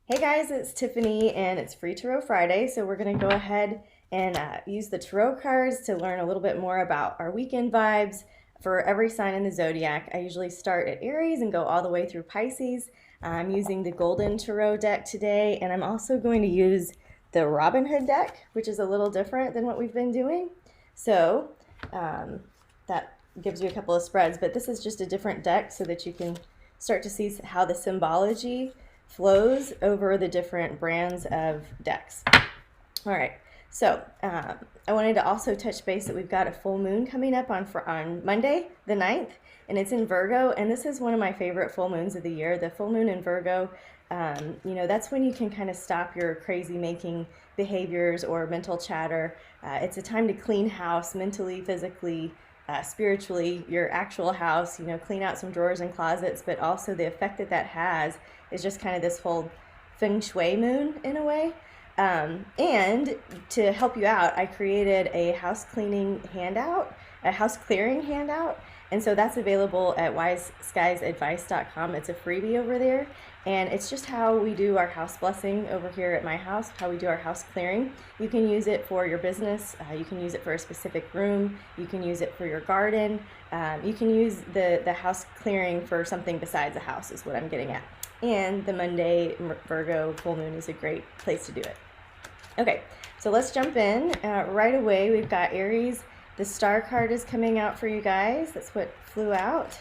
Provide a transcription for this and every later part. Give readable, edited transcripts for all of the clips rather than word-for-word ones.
Hey guys, it's Tiffany and it's Free Tarot Friday. So we're going to go ahead and use the tarot cards to learn a little bit more about our weekend vibes for every sign in the zodiac. I usually start at Aries and go all the way through Pisces. I'm using the Golden Tarot deck today, and I'm also going to use the Robin Hood deck, which is a little different than what we've been doing. So that gives you a couple of spreads, but this is just a different deck so that you can start to see how the symbology flows over the different brands of decks. All right, so I wanted to also touch base that we've got a full moon coming up on Monday, the 9th, and it's in Virgo, and this is one of my favorite full moons of the year. The full moon in Virgo, that's when you can kind of stop your crazy making behaviors or mental chatter. It's a time to clean house mentally, physically, spiritually, your actual house, clean out some drawers and closets, but also the effect that has is just kind of this whole feng shui moon in a way. And to help you out, I created a house cleaning handout, a house clearing handout. And so that's available at wiseskies.advice.com. It's a freebie over there. And it's just how we do our house blessing over here at my house, how we do our house clearing. You can use it for your business. You can use it for a specific room. You can use it for your garden. You can use the house clearing for something besides a house is what I'm getting at. And the Monday Virgo full moon is a great place to do it. Okay, so let's jump in. Right away, we've got Aries. The star card is coming out for you guys. That's what flew out.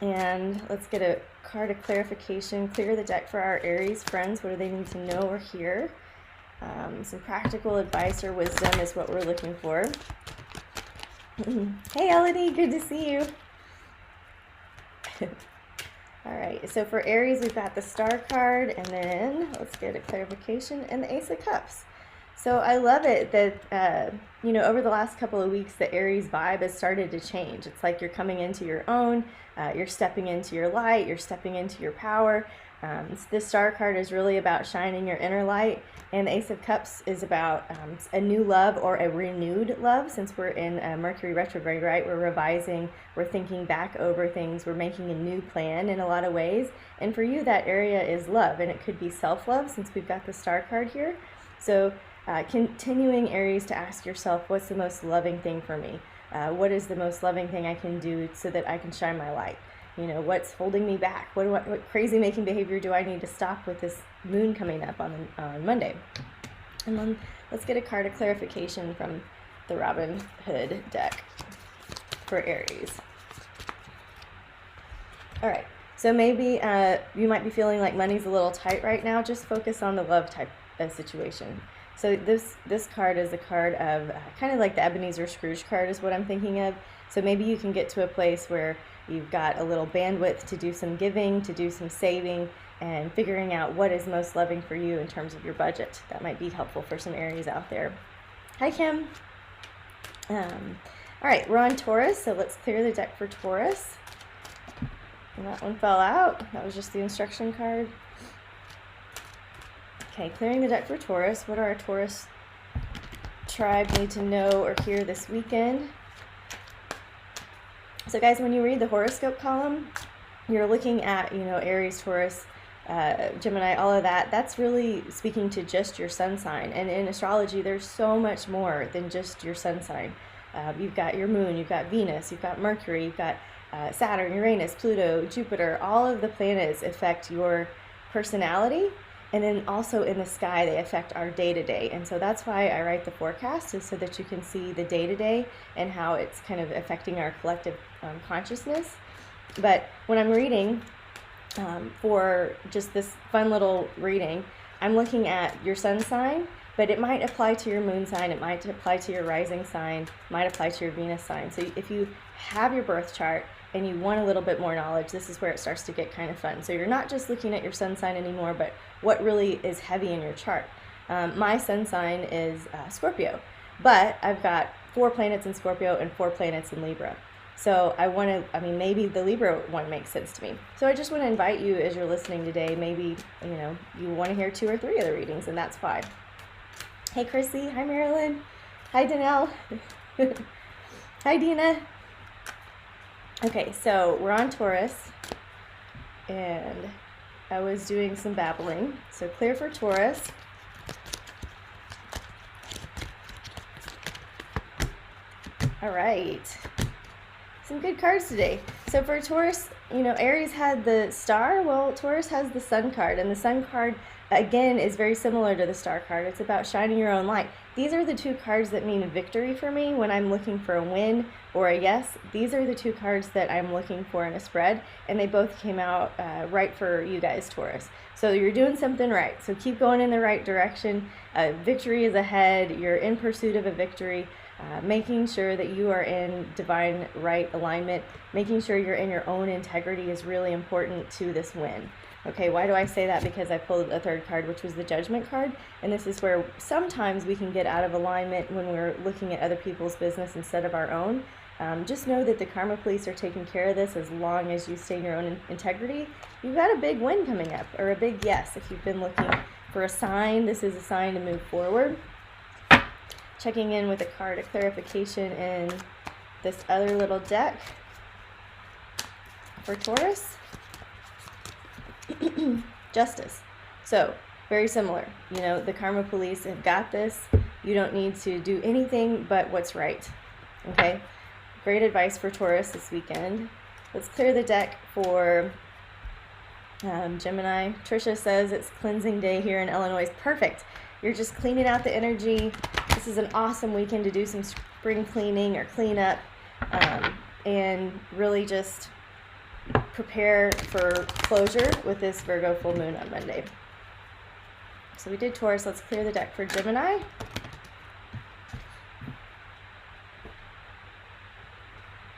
And let's get a card of clarification. Clear the deck for our Aries friends. What do they need to know or hear? Some practical advice or wisdom is what we're looking for. Hey, Elodie, good to see you. All right, so for Aries, we've got the star card, and then let's get a clarification, and the Ace of Cups. So I love it that, over the last couple of weeks, the Aries vibe has started to change. It's like you're coming into your own, you're stepping into your light, you're stepping into your power. This star card is really about shining your inner light, and the Ace of Cups is about a new love or a renewed love. Since we're in Mercury retrograde, right? We're revising, we're thinking back over things, we're making a new plan in a lot of ways. And for you, that area is love, and it could be self-love since we've got the star card here. So continuing, Aries, to ask yourself, what's the most loving thing for me? What is the most loving thing I can do so that I can shine my light? What's holding me back? What crazy making behavior do I need to stop with this moon coming up on Monday? And then let's get a card of clarification from the Robin Hood deck for Aries. All right, so maybe you might be feeling like money's a little tight right now. Just focus on the love type of situation. So this card is a card of kind of like the Ebenezer Scrooge card is what I'm thinking of. So maybe you can get to a place where you've got a little bandwidth to do some giving, to do some saving, and figuring out what is most loving for you in terms of your budget. That might be helpful for some Aries out there. Hi, Kim. All right, we're on Taurus, so let's clear the deck for Taurus. And that one fell out. That was just the instruction card. Okay, clearing the deck for Taurus. What do our Taurus tribe need to know or hear this weekend? So guys, when you read the horoscope column, you're looking at, Aries, Taurus, Gemini, all of that. That's really speaking to just your sun sign. And in astrology, there's so much more than just your sun sign. You've got your moon, you've got Venus, you've got Mercury, you've got Saturn, Uranus, Pluto, Jupiter. All of the planets affect your personality. And then also in the sky, they affect our day-to-day. And so that's why I write the forecast, is so that you can see the day-to-day and how it's kind of affecting our collective consciousness. But when I'm reading for just this fun little reading, I'm looking at your sun sign, but it might apply to your moon sign, it might apply to your rising sign, might apply to your Venus sign. So if you have your birth chart and you want a little bit more knowledge, this is where it starts to get kind of fun. So you're not just looking at your sun sign anymore, but what really is heavy in your chart. My sun sign is Scorpio, but I've got 4 planets in Scorpio and 4 planets in Libra. So maybe the Libra one makes sense to me. So I just want to invite you, as you're listening today, maybe, you want to hear 2 or 3 of the readings, and that's why. Hey, Chrissy. Hi, Marilyn. Hi, Danelle. Hi, Dina. Okay, so we're on Taurus, and I was doing some babbling. So clear for Taurus. All right. Some good cards today. So for Taurus, you know, Aries had the star. Well, Taurus has the sun card, and the sun card again is very similar to the star card. It's about shining your own light. These are the two cards that mean victory for me when I'm looking for a win or a yes. These are the two cards that I'm looking for in a spread, and they both came out right for you guys, Taurus. So you're doing something right. So keep going in the right direction. Victory is ahead. You're in pursuit of a victory. Making sure that you are in divine right alignment, making sure you're in your own integrity is really important to this win. Okay, why do I say that? Because I pulled a third card, which was the Judgment card, and this is where sometimes we can get out of alignment when we're looking at other people's business instead of our own. Just know that the Karma Police are taking care of this as long as you stay in your own integrity. You've got a big win coming up, or a big yes. If you've been looking for a sign, this is a sign to move forward. Checking in with a card of clarification in this other little deck for Taurus. Justice. So, very similar. You know, the Karma Police have got this. You don't need to do anything but what's right. Okay? Great advice for Taurus this weekend. Let's clear the deck for Gemini. Trisha says it's cleansing day here in Illinois. Perfect. You're just cleaning out the energy. This is an awesome weekend to do some spring cleaning or cleanup, and really just prepare for closure with this Virgo full moon on Monday. So we did Taurus. Let's clear the deck for Gemini.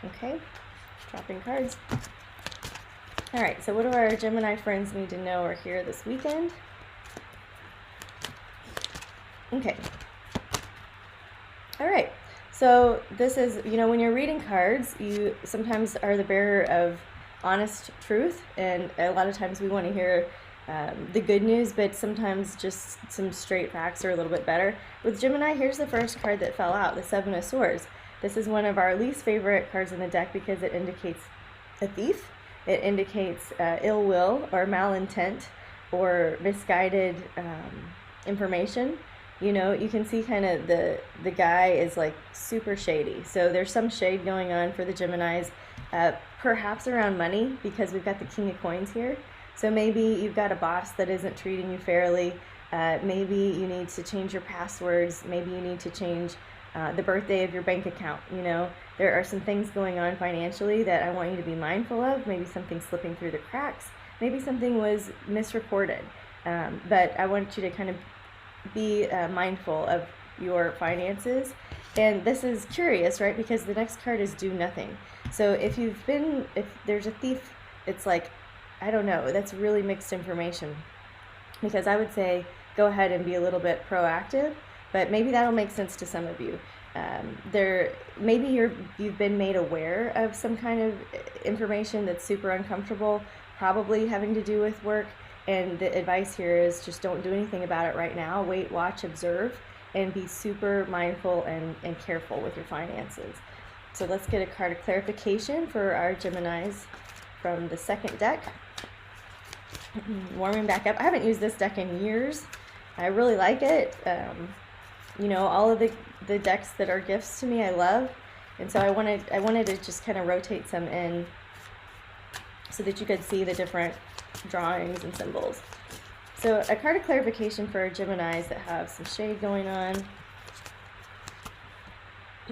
Okay, dropping cards. All right, so what do our Gemini friends need to know or hear this weekend? Okay. All right. So this is, you know, when you're reading cards, you sometimes are the bearer of honest truth, and a lot of times we want to hear the good news, but sometimes just some straight facts are a little bit better. With Gemini, here's the first card that fell out, the Seven of Swords. This is one of our least favorite cards in the deck because it indicates a thief. It indicates ill will or malintent or misguided information. You know, you can see kind of the guy is like super shady. So there's some shade going on for the Geminis, perhaps around money, because we've got the King of Coins here. So maybe you've got a boss that isn't treating you fairly. Maybe you need to change your passwords. Maybe you need to change the birthday of your bank account. You know, there are some things going on financially that I want you to be mindful of. Maybe something slipping through the cracks. Maybe something was misreported. But I want you to kind of be mindful of your finances. And this is curious, right? Because the next card is do nothing. So if there's a thief, it's like, I don't know, that's really mixed information. Because I would say go ahead and be a little bit proactive, but maybe that'll make sense to some of you. Maybe you've been made aware of some kind of information that's super uncomfortable, probably having to do with work. And the advice here is just don't do anything about it right now. Wait, watch, observe, and be super mindful and careful with your finances. So let's get a card of clarification for our Geminis from the second deck. Warming back up. I haven't used this deck in years. I really like it. You know, all of the decks that are gifts to me I love. And so I wanted to just kind of rotate some in so that you could see the different drawings and symbols. So a card of clarification for Geminis that have some shade going on.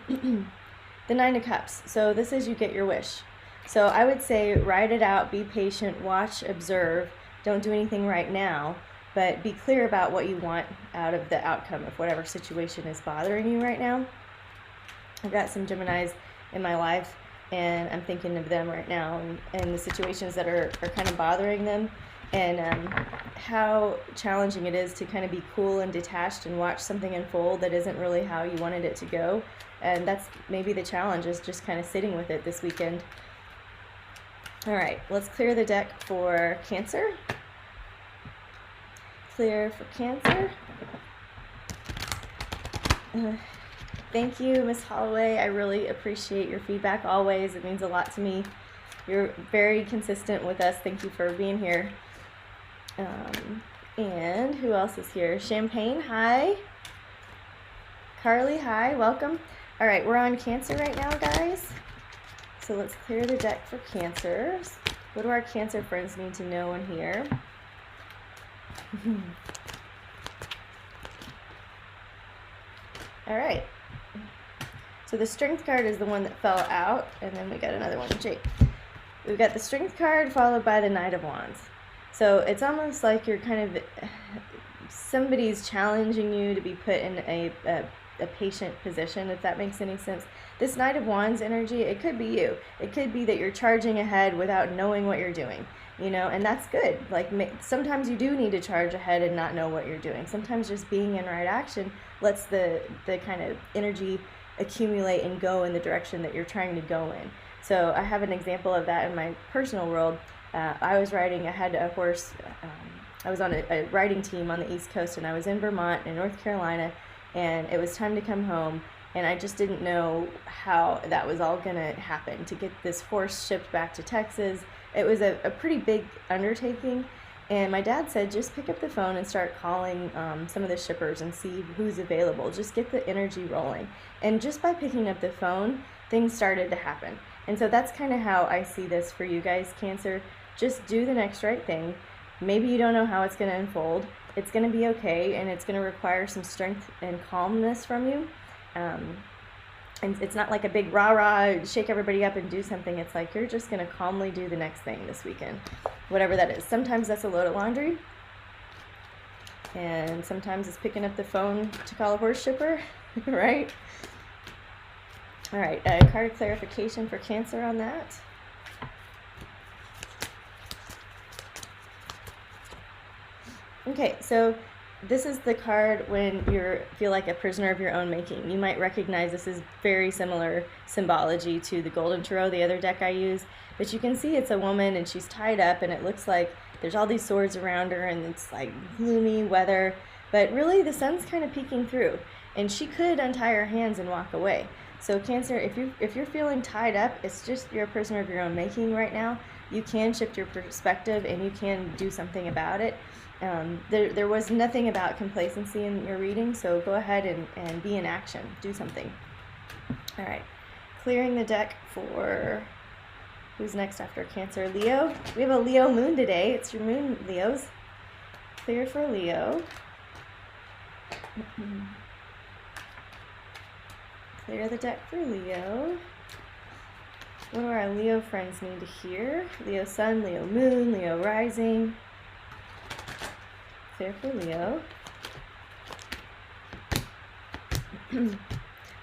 The Nine of Cups. So this is you get your wish. So I would say write it out, be patient, watch, observe. Don't do anything right now, but be clear about what you want out of the outcome of whatever situation is bothering you right now. I've got some Geminis in my life, and I'm thinking of them right now and the situations that are kind of bothering them, and how challenging it is to kind of be cool and detached and watch something unfold that isn't really how you wanted it to go. And that's maybe the challenge, is just kind of sitting with it this weekend. All right, let's clear the deck for Cancer. Clear for Cancer. Thank you, Miss Holloway. I really appreciate your feedback always. It means a lot to me. You're very consistent with us. Thank you for being here. And who else is here? Champagne, hi. Carly, hi, welcome. All right, we're on Cancer right now, guys. So let's clear the deck for Cancers. What do our Cancer friends need to know in here? All right. So the Strength card is the one that fell out, and then we got another one. Jake. We've got the Strength card followed by the Knight of Wands. So it's almost like you're kind of, somebody's challenging you to be put in a patient position, if that makes any sense. This Knight of Wands energy, it could be you. It could be that you're charging ahead without knowing what you're doing, you know, and that's good. Like, sometimes you do need to charge ahead and not know what you're doing. Sometimes just being in right action lets the kind of energy accumulate and go in the direction that you're trying to go in. So I have an example of that in my personal world. I was riding, I had a horse, I was on a riding team on the East Coast, and I was in Vermont and North Carolina, and it was time to come home, and I just didn't know how that was all gonna happen, to get this horse shipped back to Texas. It was a pretty big undertaking, and my dad said, just pick up the phone and start calling some of the shippers and see who's available. Just get the energy rolling. And just by picking up the phone, things started to happen. And so that's kind of how I see this for you guys, Cancer. Just do the next right thing. Maybe you don't know how it's going to unfold. It's going to be okay, and it's going to require some strength and calmness from you. And it's not like a big rah-rah, shake everybody up and do something. It's like you're just going to calmly do the next thing this weekend, whatever that is. Sometimes that's a load of laundry, and sometimes it's picking up the phone to call a horse shipper, right? All right, card clarification for Cancer on that. Okay, so this is the card when you feel like a prisoner of your own making. You might recognize this is very similar symbology to the Golden Tarot, the other deck I use. But you can see it's a woman, and she's tied up, and it looks like there's all these swords around her, and it's like gloomy weather. But really, the sun's kind of peeking through, and she could untie her hands and walk away. So Cancer, if you're feeling tied up, it's just you're a prisoner of your own making right now. You can shift your perspective, and you can do something about it. There was nothing about complacency in your reading, so go ahead and be in action. Do something. All right. Clearing the deck for who's next after Cancer? Leo. We have a Leo moon today. It's your moon, Leos. Clear for Leo. Clear the deck for Leo. What do our Leo friends need to hear? Leo sun, Leo moon, Leo rising. Clear for Leo.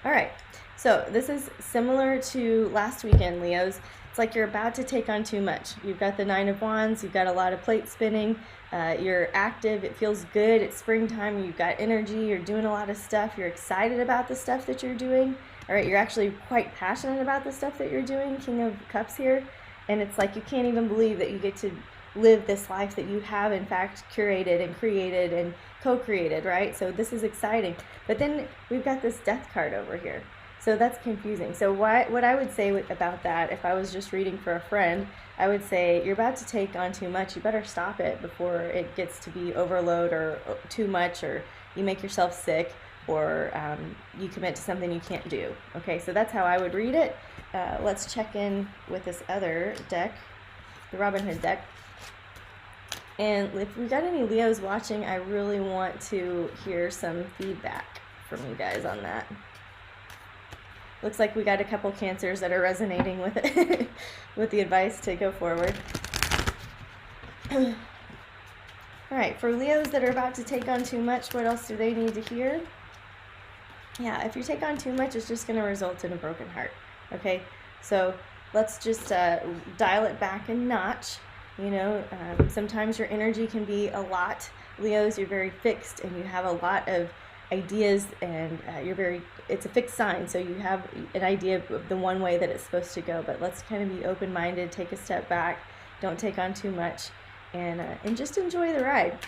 All right, so this is similar to last weekend, Leos. It's like you're about to take on too much. You've got the Nine of Wands, you've got a lot of plate spinning, you're active, it feels good, it's springtime, you've got energy, you're doing a lot of stuff, you're excited about the stuff that you're doing. All right, you're actually quite passionate about the stuff that you're doing, King of Cups here, and it's like you can't even believe that you get to live this life that you have in fact curated and created and co-created, right? So this is exciting. But then we've got this Death card over here. So that's confusing. So what I would say about that, if I was just reading for a friend, I would say you're about to take on too much. You better stop it before it gets to be overload or too much, or you make yourself sick, or you commit to something you can't do. Okay, so that's how I would read it. Let's check in with this other deck, the Robin Hood deck. And if we got any Leos watching, I really want to hear some feedback from you guys on that. Looks like we got a couple Cancers that are resonating with it, with the advice to go forward. All right, for Leos that are about to take on too much, what else do they need to hear? Yeah, if you take on too much, it's just going to result in a broken heart. Okay, so let's just dial it back a notch. You know, sometimes your energy can be a lot. Leos, you're very fixed, and you have a lot of ideas, and it's a fixed sign, so you have an idea of the one way that it's supposed to go. But let's kind of be open-minded, take a step back, don't take on too much, and just enjoy the ride.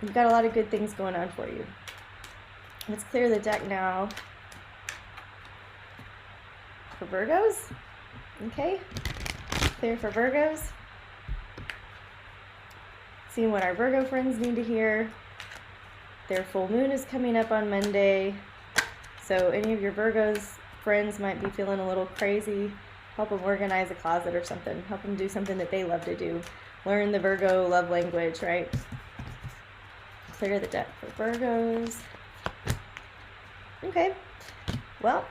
You've got a lot of good things going on for you. Let's clear the deck now for Virgos. Okay, clear for Virgos. seeing what our Virgo friends need to hear. Their full moon is coming up on Monday. So any of your Virgos friends might be feeling a little crazy. Help them organize a closet or something. Help them do something that they love to do. Learn the Virgo love language, right? Clear the deck for Virgos. Okay, well,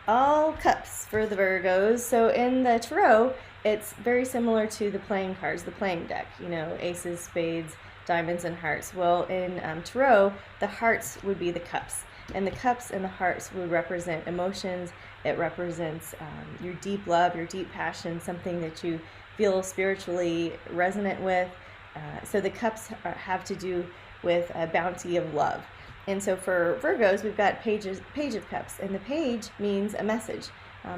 all cups for the Virgos. So in the tarot, it's very similar to the playing cards, the playing deck, you know, aces, spades, diamonds, and hearts. Well, in tarot, the hearts would be the cups. And the cups and the hearts would represent emotions. It represents your deep love, your deep passion, something that you feel spiritually resonant with. So the cups have to do with a bounty of love. And so for Virgos, we've got page of cups. And the page means a message,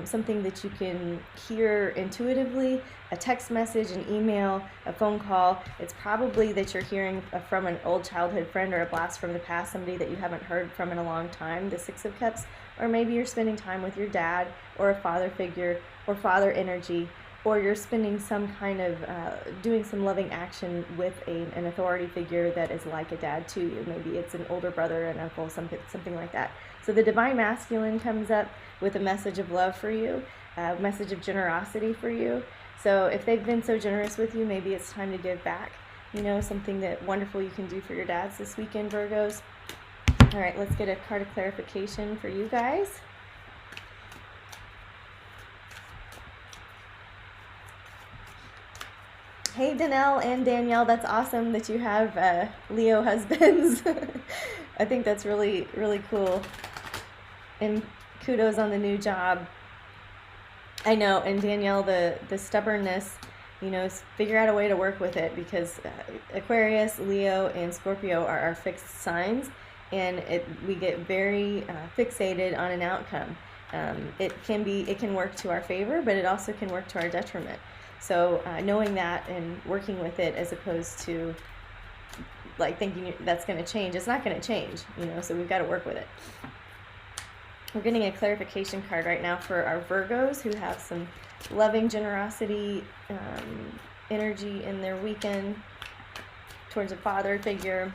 something that you can hear intuitively, a text message, an email, a phone call. It's probably that you're hearing from an old childhood friend or a blast from the past, somebody that you haven't heard from in a long time, the Six of Cups. Or maybe you're spending time with your dad or a father figure or father energy, or you're spending some kind of, doing some loving action with an authority figure that is like a dad to you. Maybe it's an older brother, an uncle, something like that. So the Divine Masculine comes up with a message of love for you, a message of generosity for you. So if they've been so generous with you, maybe it's time to give back. You know, something that wonderful you can do for your dads this weekend, Virgos. All right, let's get a card of clarification for you guys. Hey, Danelle and Danielle, that's awesome that you have Leo husbands. I think that's really, really cool. And kudos on the new job. I know, and Danielle, the stubbornness, you know, figure out a way to work with it, because Aquarius, Leo, and Scorpio are our fixed signs, and we get very fixated on an outcome. It can work to our favor, but it also can work to our detriment. So knowing that and working with it, as opposed to like thinking that's going to change, it's not going to change, you know, so we've got to work with it. We're getting a clarification card right now for our Virgos who have some loving generosity energy in their weekend towards a father figure.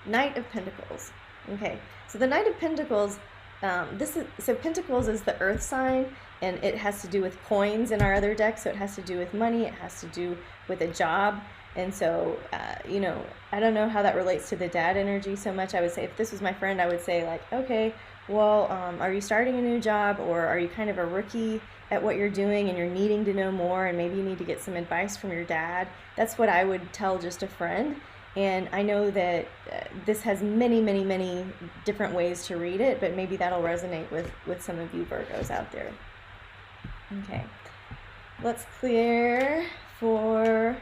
Knight of Pentacles. Okay, so the Knight of Pentacles, Pentacles is the earth sign, and it has to do with coins in our other deck, so it has to do with money, it has to do with a job. And so, you know, I don't know how that relates to the dad energy so much. I would say, if this was my friend, I would say like, okay, well, are you starting a new job, or are you kind of a rookie at what you're doing and you're needing to know more, and maybe you need to get some advice from your dad? That's what I would tell just a friend. And I know that this has many, many, many different ways to read it, but maybe that'll resonate with some of you Virgos out there. Okay, let's clear for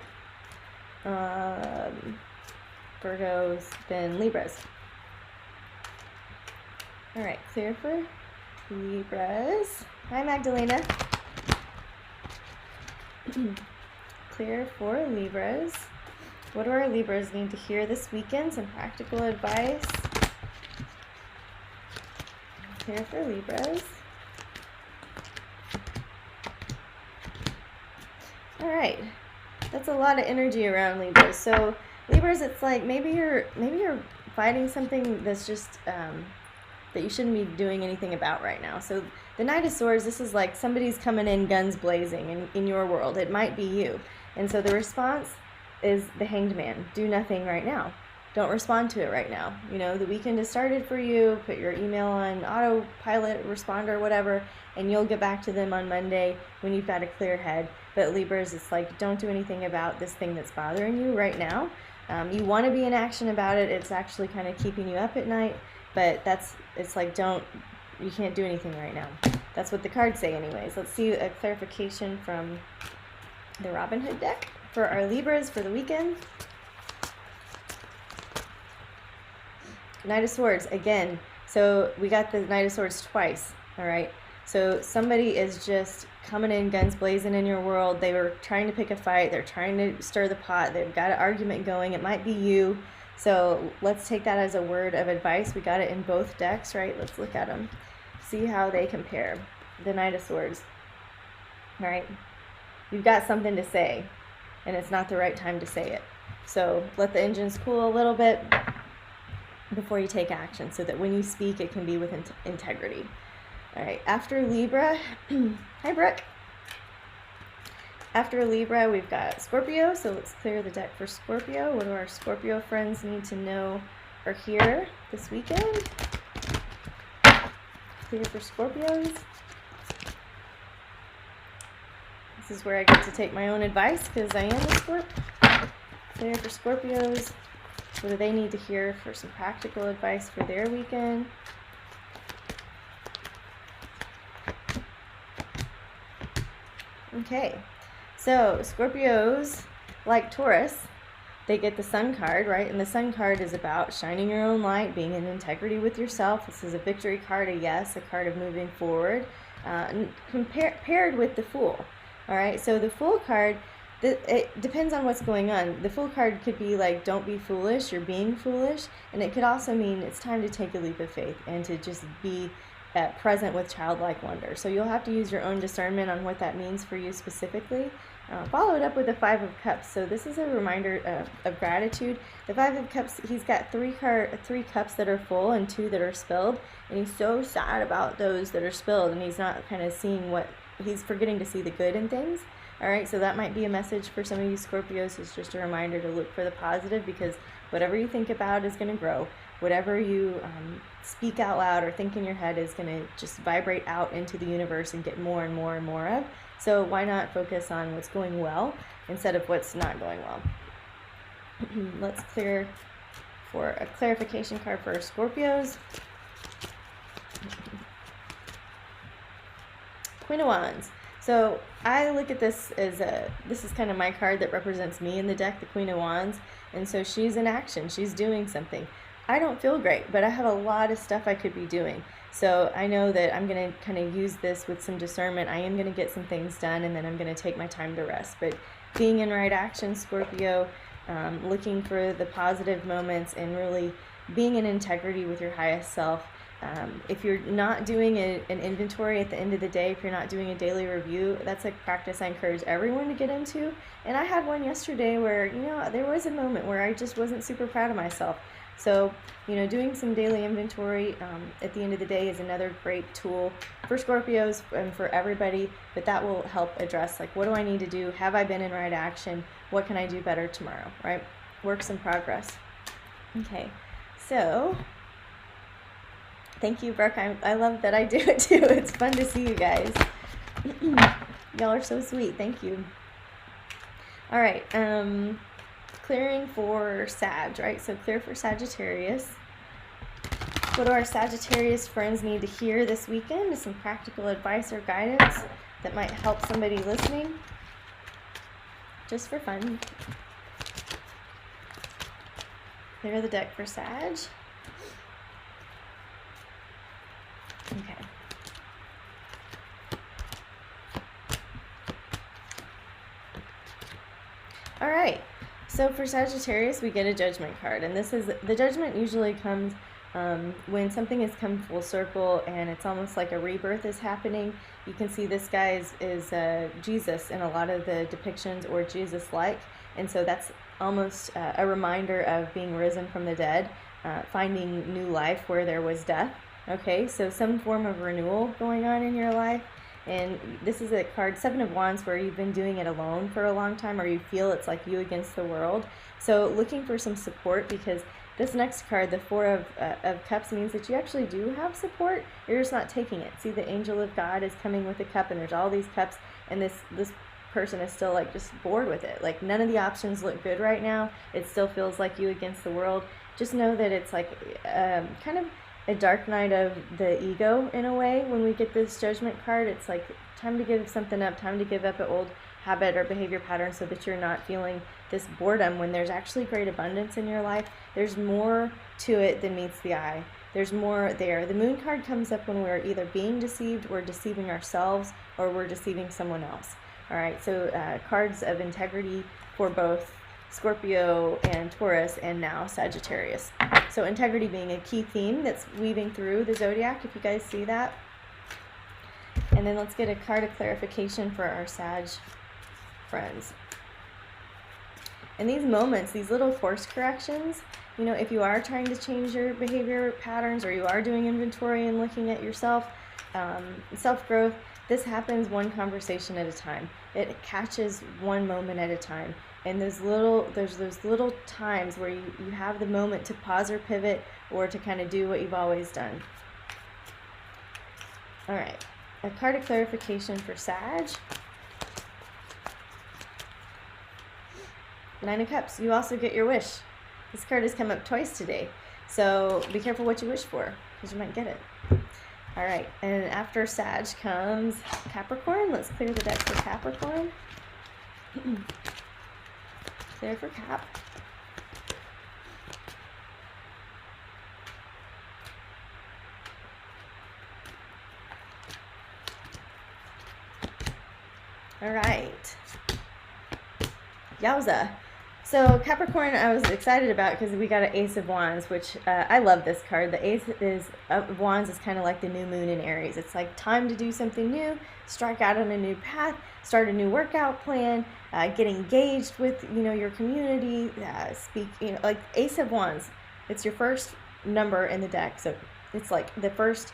Virgos, then Libras. All right, clear for Libras. Hi, Magdalena. Clear for Libras. What do our Libras need to hear this weekend? Some practical advice. Clear for Libras. All right, that's a lot of energy around Libras. So Libras, it's like maybe you're fighting something that's just that you shouldn't be doing anything about right now. So the Knight of Swords, this is like somebody's coming in guns blazing in your world. It might be you. And so the response is the Hanged Man. Do nothing right now. Don't respond to it right now. You know, the weekend has started for you. Put your email on autopilot, responder, whatever, and you'll get back to them on Monday when you've got a clear head. But Libras, it's like, don't do anything about this thing that's bothering you right now. You want to be in action about it. It's actually kind of keeping you up at night, but it's like, you can't do anything right now. That's what the cards say anyways. Let's see a clarification from the Robin Hood deck for our Libras for the weekend. Knight of Swords, again. So we got the Knight of Swords twice, all right? So somebody is just coming in guns blazing in your world. They were trying to pick a fight. They're trying to stir the pot. They've got an argument going. It might be you. So let's take that as a word of advice. We got it in both decks, right? Let's look at them. See how they compare. The Knight of Swords. All right? You've got something to say. and it's not the right time to say it. So let the engines cool a little bit before you take action, so that when you speak, it can be with integrity. All right, after Libra, hi Brooke. After Libra, we've got Scorpio, so let's clear the deck for Scorpio. What do our Scorpio friends need to know or hear this weekend? Clear for Scorpios. This is where I get to take my own advice because I am a Scorp. Clear for Scorpios. What do they need to hear for some practical advice for their weekend? Okay, so Scorpios, like Taurus, they get the Sun card, right? And the Sun card is about shining your own light, being in integrity with yourself. This is a victory card, a yes, a card of moving forward, paired with the Fool. All right, so the Fool card, it depends on what's going on. The Fool card could be like, don't be foolish, you're being foolish. And it could also mean it's time to take a leap of faith and to just be present with childlike wonder. So you'll have to use your own discernment on what that means for you specifically. Follow it up with the Five of Cups. So this is a reminder of gratitude. The Five of Cups, he's got three cups that are full and 2 that are spilled. And he's so sad about those that are spilled, and he's not kind of seeing he's forgetting to see the good in things. All right, so that might be a message for some of you Scorpios. It's just a reminder to look for the positive, because whatever you think about is going to grow. Whatever you speak out loud or think in your head is going to just vibrate out into the universe and get more and more and more of. So why not focus on what's going well instead of what's not going well? Let's clear for a clarification card for Scorpios. Queen of Wands. So I look at this as this is kind of my card that represents me in the deck, the Queen of Wands. And so she's in action. She's doing something. I don't feel great, but I have a lot of stuff I could be doing. So I know that I'm going to kind of use this with some discernment. I am going to get some things done, and then I'm going to take my time to rest. But being in right action, Scorpio, looking for the positive moments and really being in integrity with your highest self. If you're not doing an inventory at the end of the day, if you're not doing a daily review, that's a practice I encourage everyone to get into. And I had one yesterday where, there was a moment where I just wasn't super proud of myself. So, doing some daily inventory at the end of the day is another great tool for Scorpios and for everybody, but that will help address, what do I need to do? Have I been in right action? What can I do better tomorrow, right? Works in progress. Okay, so thank you, Brooke. I love that I do it too. It's fun to see you guys. Y'all are so sweet. Thank you. All right. Clearing for Sag, right? So clear for Sagittarius. What do our Sagittarius friends need to hear this weekend? Some practical advice or guidance that might help somebody listening. Just for fun. Clear the deck for Sag. Okay. All right. So for Sagittarius, we get a Judgment card, and the Judgment usually comes when something has come full circle and it's almost like a rebirth is happening. You can see this guy is Jesus in a lot of the depictions, or Jesus-like, and so that's almost a reminder of being risen from the dead, finding new life where there was death. Okay, so some form of renewal going on in your life. And this is a card, Seven of Wands, where you've been doing it alone for a long time, or you feel it's like you against the world. So looking for some support, because this next card, the Four of Cups, means that you actually do have support. You're just not taking it. See, the angel of God is coming with a cup, and there's all these cups, and this person is still just bored with it. None of the options look good right now. It still feels like you against the world. Just know that it's kind of a dark night of the ego in a way. When we get this Judgment card, it's time to give something up, time to give up an old habit or behavior pattern, so that you're not feeling this boredom when there's actually great abundance in your life. There's more to it than meets the eye. There's more there. The Moon card comes up when we're either being deceived, we're deceiving ourselves, or we're deceiving someone else. All right, so cards of integrity for both Scorpio and Taurus, and now Sagittarius. So integrity being a key theme that's weaving through the zodiac, if you guys see that. And then let's get a card of clarification for our Sag friends. And these moments, these little course corrections, you know, if you are trying to change your behavior patterns or you are doing inventory and looking at yourself, self-growth, this happens one conversation at a time. It catches one moment at a time. And there's those little times where you have the moment to pause or pivot or to kind of do what you've always done. All right, a card of clarification for Sag. Nine of Cups, you also get your wish. This card has come up twice today, so be careful what you wish for, because you might get it. All right, and after Sag comes Capricorn. Let's clear the deck for Capricorn. Clear for Cap. All right. Yowza. So Capricorn I was excited about because we got an Ace of Wands, which I love this card. The Ace of Wands is kind of like the new moon in Aries. It's like time to do something new, strike out on a new path, start a new workout plan, get engaged with, you know, your community, speak, you know, like Ace of Wands. It's your first number in the deck, so it's like the first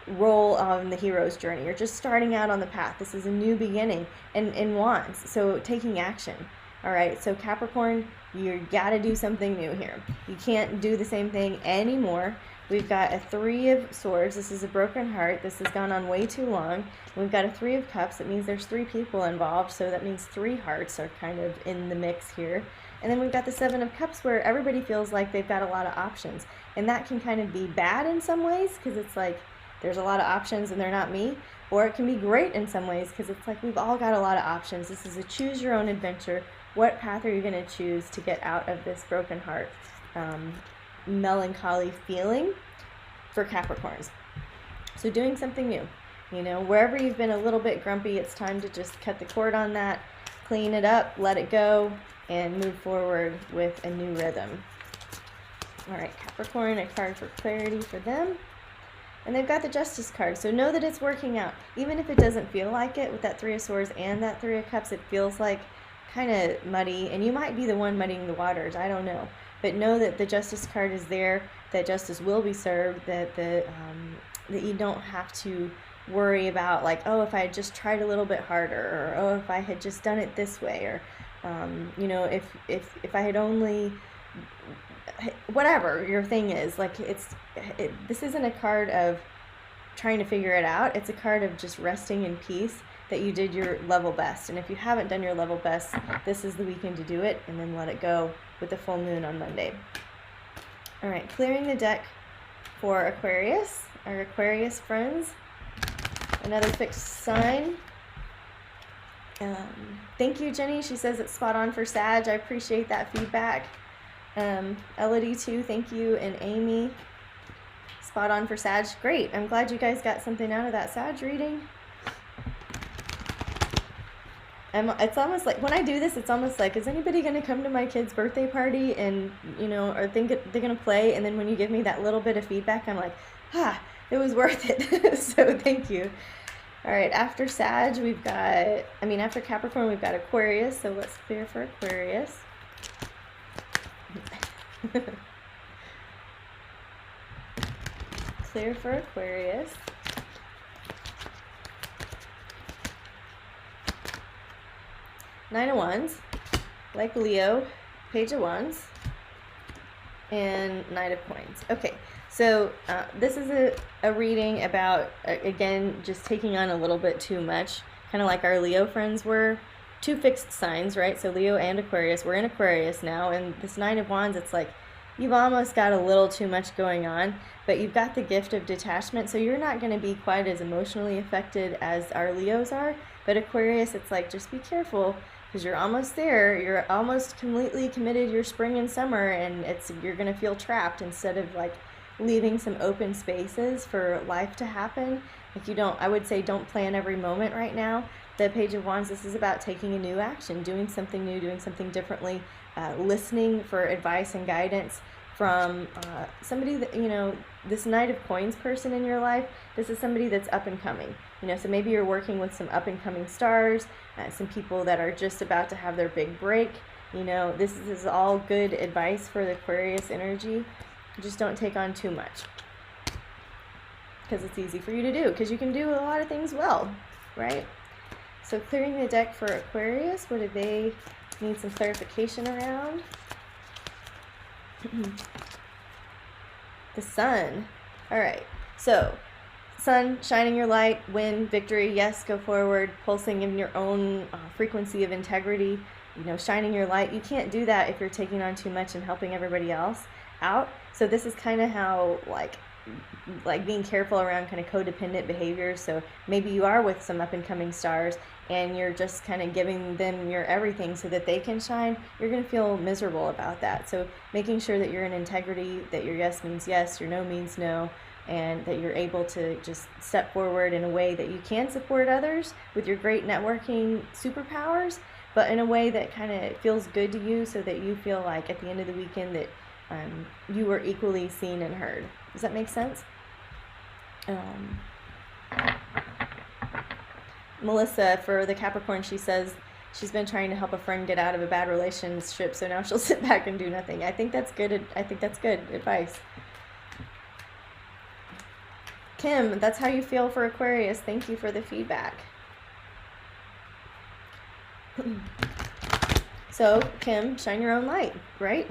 roll on the hero's journey. You're just starting out on the path. This is a new beginning in Wands, so taking action. All right, so Capricorn, you got to do something new here. You can't do the same thing anymore. We've got a Three of Swords. This is a broken heart. This has gone on way too long. We've got a Three of Cups. It means there's three people involved, so that means three hearts are kind of in the mix here. And then we've got the Seven of Cups, where everybody feels like they've got a lot of options. And that can kind of be bad in some ways, because it's like there's a lot of options and they're not me. Or it can be great in some ways, because it's like we've all got a lot of options. This is a choose your own adventure. What path are you going to choose to get out of this broken heart, melancholy feeling for Capricorns? So doing something new, you know, wherever you've been a little bit grumpy, it's time to just cut the cord on that, clean it up, let it go, and move forward with a new rhythm. All right, Capricorn, a card for clarity for them. And they've got the Justice card, so know that it's working out. Even if it doesn't feel like it with that Three of Swords and that Three of Cups, it feels like kind of muddy, and you might be the one muddying the waters, I don't know. But know that the Justice card is there, that justice will be served, that that you don't have to worry about, like, oh, if I had just tried a little bit harder, or oh, if I had just done it this way, or you know, if I had only, whatever your thing is, like, this isn't a card of trying to figure it out. It's a card of just resting in peace, that you did your level best. And if you haven't done your level best, this is the weekend to do it, and then let it go with the full moon on Monday. All right, clearing the deck for Aquarius, our Aquarius friends. Another fixed sign. Thank you, Jenny. She says it's spot on for Sag. I appreciate that feedback. Elodie too, thank you. And Amy, spot on for Sag. Great. I'm glad you guys got something out of that Sag reading. It's almost like, when I do this, it's almost like, is anybody going to come to my kid's birthday party and, you know, or think they're going to play? And then when you give me that little bit of feedback, I'm like, it was worth it. So thank you. All right, after Sag, we've got, after Capricorn, we've got Aquarius. So let's clear for Aquarius. Clear for Aquarius. Nine of Wands, like Leo, Page of Wands, and Knight of Coins. Okay, so this is a reading about, again, just taking on a little bit too much, kind of like our Leo friends were. Two fixed signs, right? So Leo and Aquarius. We're in Aquarius now, and this Nine of Wands, it's like you've almost got a little too much going on, but you've got the gift of detachment, so you're not going to be quite as emotionally affected as our Leos are. But Aquarius, it's like, just be careful, because you're almost there. You're almost completely committed your spring and summer, and you're going to feel trapped instead of like leaving some open spaces for life to happen. If you don't, I would say don't plan every moment right now. The Page of Wands, this is about taking a new action, doing something new, doing something differently, listening for advice and guidance from somebody that, you know, this Knight of Coins person in your life. This is somebody that's up and coming. You know, so maybe you're working with some up and coming stars, some people that are just about to have their big break. You know, this is all good advice for the Aquarius energy. Just don't take on too much, because it's easy for you to do, because you can do a lot of things well, right? So clearing the deck for Aquarius, what do they need some clarification around? The Sun. All right, so Sun, shining your light, win, victory, yes, go forward, pulsing in your own frequency of integrity, you know, shining your light. You can't do that if you're taking on too much and helping everybody else out. So this is kind of how, like being careful around kind of codependent behaviors. So maybe you are with some up and coming stars and you're just kind of giving them your everything so that they can shine. You're going to feel miserable about that. So making sure that you're in integrity, that your yes means yes, your no means no, and that you're able to just step forward in a way that you can support others with your great networking superpowers, but in a way that kind of feels good to you, so that you feel like at the end of the weekend that you were equally seen and heard. Does that make sense? Melissa, for the Capricorn, she says she's been trying to help a friend get out of a bad relationship, so now she'll sit back and do nothing. I think that's good. I think that's good advice. Kim, that's how you feel for Aquarius. Thank you for the feedback. So, Kim, shine your own light, right?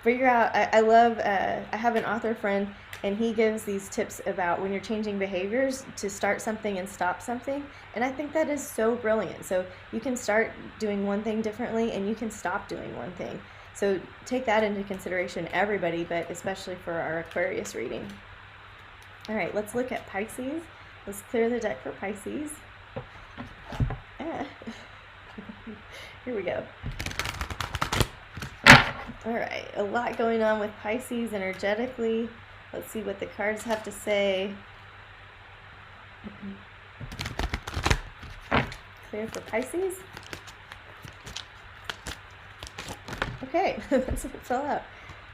Figure out, I love, I have an author friend, and he gives these tips about when you're changing behaviors to start something and stop something. And I think that is so brilliant. So you can start doing one thing differently and you can stop doing one thing. So take that into consideration, everybody, but especially for our Aquarius reading. All right, let's look at Pisces. Let's clear the deck for Pisces. Here we go. All right, a lot going on with Pisces energetically. Let's see what the cards have to say. Clear for Pisces. Okay, that's what it fell out.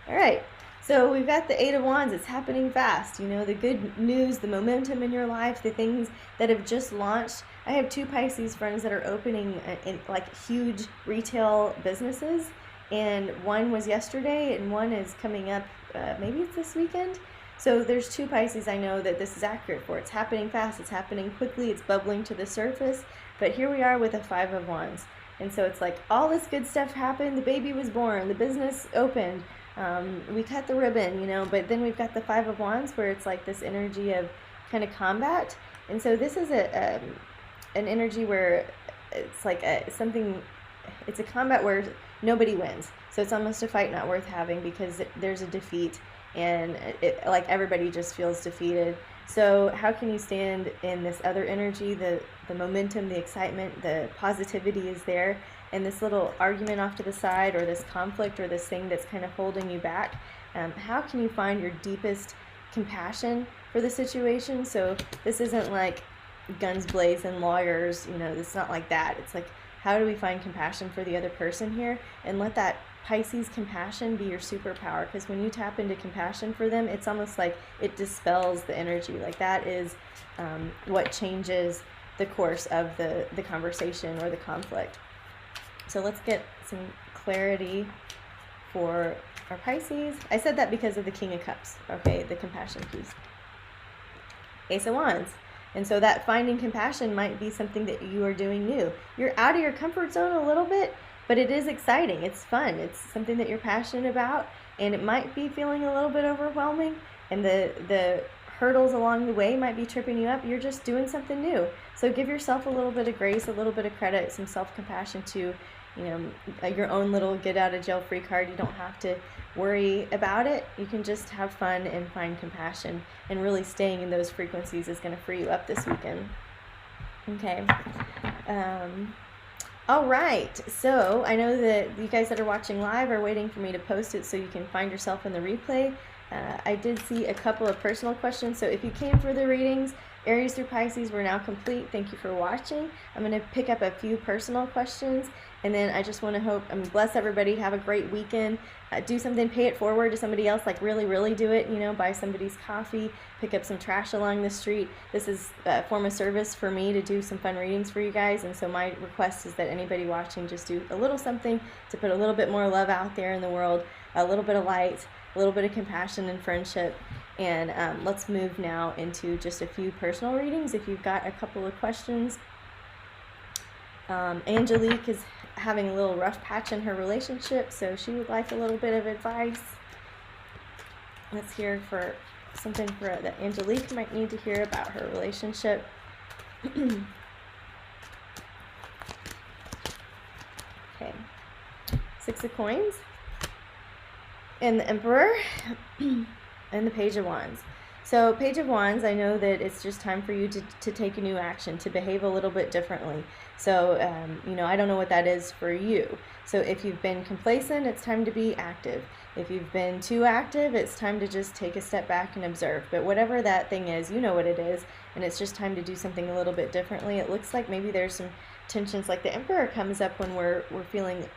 All right, so we've got the Eight of Wands. It's happening fast. You know, the good news, the momentum in your life, the things that have just launched. I have two Pisces friends that are opening in like huge retail businesses. And one was yesterday and one is coming up, maybe it's this weekend. So there's two Pisces I know that this is accurate for. It's happening fast, it's happening quickly, it's bubbling to the surface. But here we are with a Five of Wands. And so it's like all this good stuff happened, the baby was born, the business opened, we cut the ribbon, you know, but then we've got the Five of Wands where it's like this energy of kind of combat. And so this is an energy where it's like it's a combat where nobody wins. So it's almost a fight not worth having because there's a defeat and like everybody just feels defeated. So how can you stand in this other energy, the momentum, the excitement, the positivity is there, and this little argument off to the side or this conflict or this thing that's kind of holding you back? How can you find your deepest compassion for the situation? So this isn't like guns blazing lawyers, you know, it's not like that. It's like, how do we find compassion for the other person here and let that Pisces compassion be your superpower? Because when you tap into compassion for them, it's almost like it dispels the energy. Like that is what changes the course of the conversation or the conflict. So let's get some clarity for our Pisces. I said that because of the King of Cups, okay, the compassion piece. Ace of Wands. And so that finding compassion might be something that you are doing new. You're out of your comfort zone a little bit, but it is exciting. It's fun. It's something that you're passionate about, and it might be feeling a little bit overwhelming, and the hurdles along the way might be tripping you up. You're just doing something new. So give yourself a little bit of grace, a little bit of credit, some self-compassion to, you know, your own little get out of jail free card. You don't have to worry about it. You can just have fun and find compassion, and really staying in those frequencies is going to free you up this weekend. Okay. All right. So I know that you guys that are watching live are waiting for me to post it so you can find yourself in the replay. I did see a couple of personal questions. So if you came for the readings, Aries through Pisces, we're now complete. Thank you for watching. I'm going to pick up a few personal questions, And then I just want to bless everybody. Have a great weekend. Do something, pay it forward to somebody else, like really, really do it. You know, buy somebody's coffee, pick up some trash along the street. This is a form of service for me to do some fun readings for you guys. And so my request is that anybody watching just do a little something to put a little bit more love out there in the world, a little bit of light, a little bit of compassion and friendship. And let's move now into just a few personal readings. If you've got a couple of questions. Angelique is having a little rough patch in her relationship, so she would like a little bit of advice. Let's hear for something that Angelique might need to hear about her relationship. Okay, 6 of Coins, and the Emperor, and the Page of Wands. So Page of Wands, I know that it's just time for you to take a new action, to behave a little bit differently. So, you know, I don't know what that is for you. So if you've been complacent, it's time to be active. If you've been too active, it's time to just take a step back and observe. But whatever that thing is, you know what it is, and it's just time to do something a little bit differently. It looks like maybe there's some tensions, like the Emperor comes up when we're feeling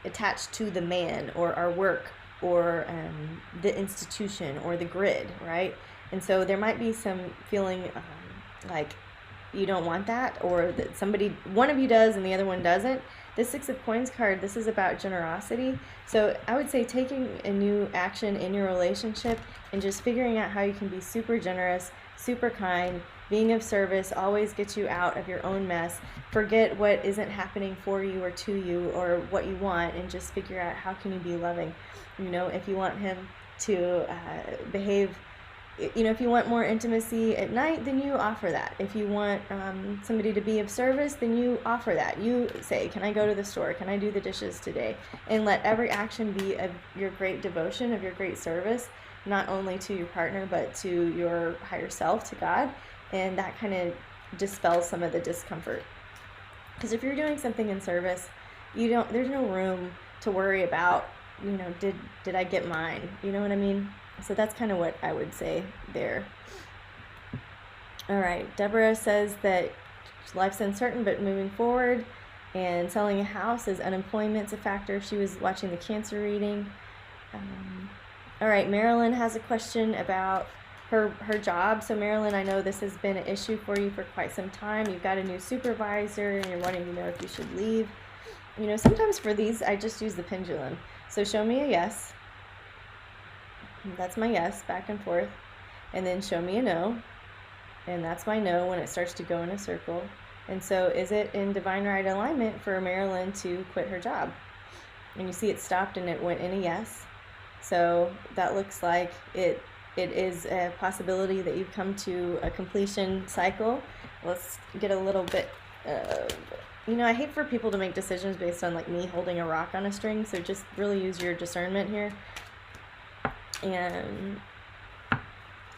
attached to the man or our work, or the institution or the grid, right? And so there might be some feeling like you don't want that, or that one of you does and the other one doesn't. This 6 of Coins card, this is about generosity. So I would say taking a new action in your relationship and just figuring out how you can be super generous, super kind, being of service always gets you out of your own mess. Forget what isn't happening for you or to you or what you want, and just figure out how can you be loving. You know, if you want him to behave, you know, if you want more intimacy at night, then you offer that. If you want somebody to be of service, then you offer that. You say, can I go to the store? Can I do the dishes today? And let every action be of your great devotion, of your great service, not only to your partner, but to your higher self, to God. And that kind of dispels some of the discomfort. Because if you're doing something in service, there's no room to worry about, you know, did I get mine? You know what I mean? So that's kind of what I would say there. All right, Deborah says that life's uncertain, but moving forward, and selling a house as unemployment's a factor. She was watching the Cancer reading. All right, Marilyn has a question about her job. So Marilyn, I know this has been an issue for you for quite some time. You've got a new supervisor and you're wanting to know if you should leave. You know, sometimes for these, I just use the pendulum. So show me a yes. That's my yes, back and forth. And then show me a no. And that's my no when it starts to go in a circle. And so is it in divine right alignment for Marilyn to quit her job? And you see it stopped and it went in a yes. So that looks like it is a possibility that you've come to a completion cycle. Let's get a little bit you know, I hate for people to make decisions based on like me holding a rock on a string, so just really use your discernment here. And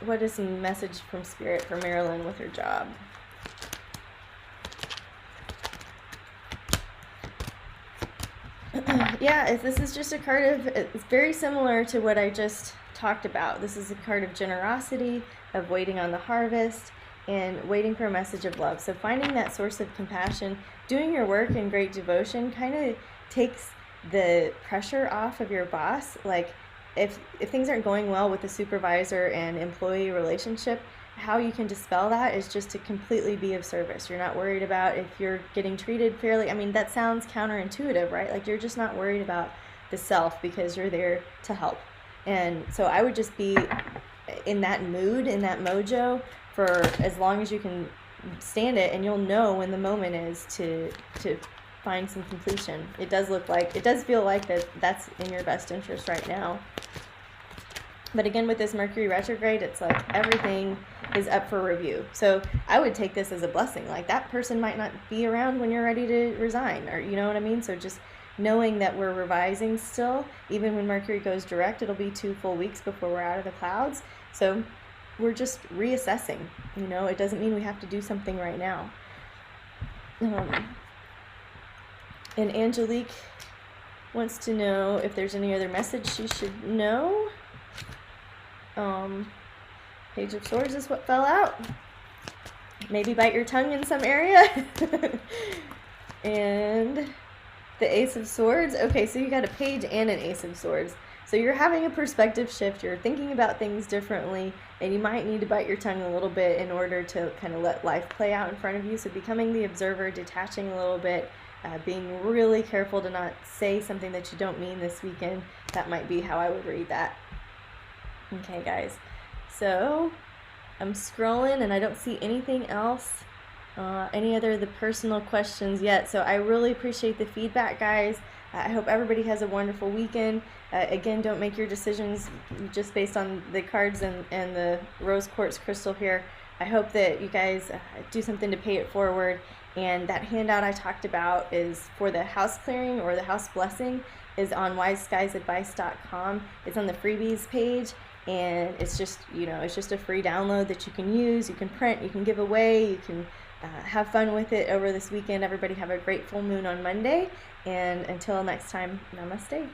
what is the message from Spirit for Marilyn with her job? Yeah, this is just a card of, it's very similar to what I just talked about. This is a card of generosity, of waiting on the harvest, and waiting for a message of love. So finding that source of compassion, doing your work in great devotion kind of takes the pressure off of your boss. Like if things aren't going well with the supervisor and employee relationship, how you can dispel that is just to completely be of service. You're not worried about if you're getting treated fairly. I mean, that sounds counterintuitive, right? Like you're just not worried about the self because you're there to help. And so I would just be in that mood, in that mojo, for as long as you can stand it, and you'll know when the moment is to find some completion. It does feel like that's in your best interest right now. But again, with this Mercury retrograde, it's like everything is up for review. So I would take this as a blessing. Like that person might not be around when you're ready to resign, or you know what I mean? So just knowing that we're revising still, even when Mercury goes direct, it'll be 2 full weeks before we're out of the clouds. So we're just reassessing, you know, it doesn't mean we have to do something right now. And Angelique wants to know if there's any other message she should know. Page of Swords is what fell out. Maybe bite your tongue in some area. And The Ace of Swords? Okay, so you got a page and an Ace of Swords. So you're having a perspective shift, you're thinking about things differently, and you might need to bite your tongue a little bit in order to kind of let life play out in front of you. So becoming the observer, detaching a little bit, being really careful to not say something that you don't mean this weekend. That might be how I would read that. Okay, guys. So I'm scrolling and I don't see anything else. Any other of the personal questions yet. So I really appreciate the feedback, guys. I hope everybody has a wonderful weekend. Again, don't make your decisions just based on the cards and the rose quartz crystal here. I hope that you guys do something to pay it forward. And that handout I talked about is for the house clearing or the house blessing is on wiseskiesadvice.com. It's on the freebies page. And it's just, it's just a free download that you can use, you can print, you can give away, you can have fun with it over this weekend. Everybody have a great full moon on Monday. And until next time, namaste.